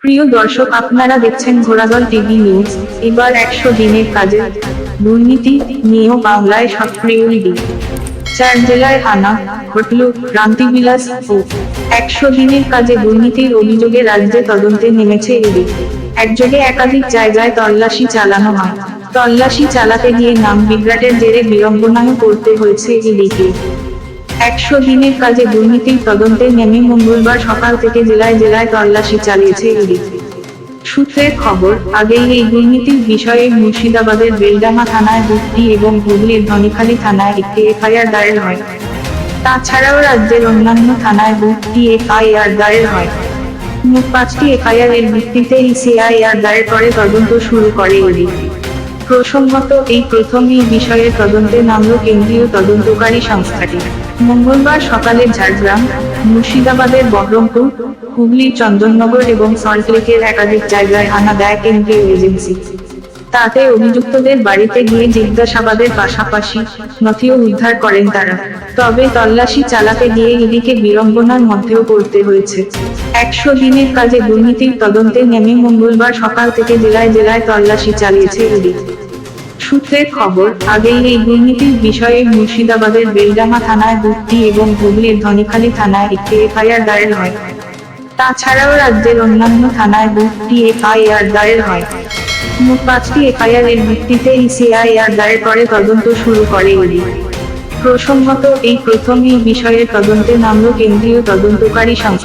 প্রিয় দর্শক, আপনারা দেখছেন ঘোড়াদল টিভি নিউজ। এবার 100 দিনের কাজে দুর্নীতি নিয়েও বাংলায় সক্রিয় ইডি। 4 জেলায় হানা, ঘটল ক্রান্তিবিলাস ও 100 দিনের কাজে দুর্নীতির অভিযোগে রাজ্যে তদন্তে নেমেছে ইডি। একযোগে একাধিক জায়গায় তল্লাশি চালানো হয়। তল্লাশি চালাতে গিয়ে নাম বিভ্রাটের জেরে বিড়ম্বনায়ও পড়তে হয়েছে ইডিকে। 100 দিনের কাজে দুর্নীতির তদন্তে নেমে মঙ্গলবার সকাল থেকে জেলায় জেলায় তল্লাশি চালিয়েছে ইডি। সূত্রের খবর, আগেই এই দুর্নীতির বিষয়ে মুর্শিদাবাদের বেলডাঙ্গা থানায় বুটটি এবং হুগলির ধনিখালি থানায় একটি এফআইআর দায়ের হয়। তাছাড়াও রাজ্যের অন্যান্য থানায় বুটটি এফআইআর দায়ের হয়। মোট 5টি এফআইআর এর ভিত্তিতে সিআইআর দায়ের করে তদন্ত শুরু করে ইডি। প্রসঙ্গত, এই প্রথম এই বিষয়ের তদন্তে নামল কেন্দ্রীয় তদন্তকারী সংস্থাটি। মঙ্গলবার সকালে ঝাড়গ্রাম, মুর্শিদাবাদের বহরমপুর, হুগলির চন্দননগর এবং সল্টলেকের একাধিক জায়গায় হানা দেয় কেন্দ্রীয় এজেন্সি। তাতে অভিযুক্তদের বাড়িতে গিয়ে জিজ্ঞাসাবাদের পাশাপাশি নথিও উদ্ধার করেন তারা। তবে তল্লাশি চালাতে গিয়ে ইডিকে বিড়ম্বনার মধ্যেও পড়তে হয়েছে। 100 দিনের কাজে দুর্নীতির তদন্তে নেমে মঙ্গলবার সকাল থেকে জেলায় জেলায় তল্লাশি চালিয়েছে ইডি। সূত্রের খবর, আগেই এই দুর্নীতির বিষয়ে মুর্শিদাবাদের বেলডাঙ্গা থানায় বুটটি এবং হুগলির ধনিখালি থানায় একটি এফআইআর দায়ের হয়। তাছাড়াও রাজ্যের অন্যান্য থানায় বুটটি এফআইআর দায়ের হয়। মোট 5টি এফআইআর এর ভিত্তিতে সিআইআর দায়ের করে তদন্ত শুরু করে ইডি। প্রসঙ্গত, এই প্রথম এই বিষয়ের তদন্তে নামল কেন্দ্রীয় তদন্তকারী সংস্থা।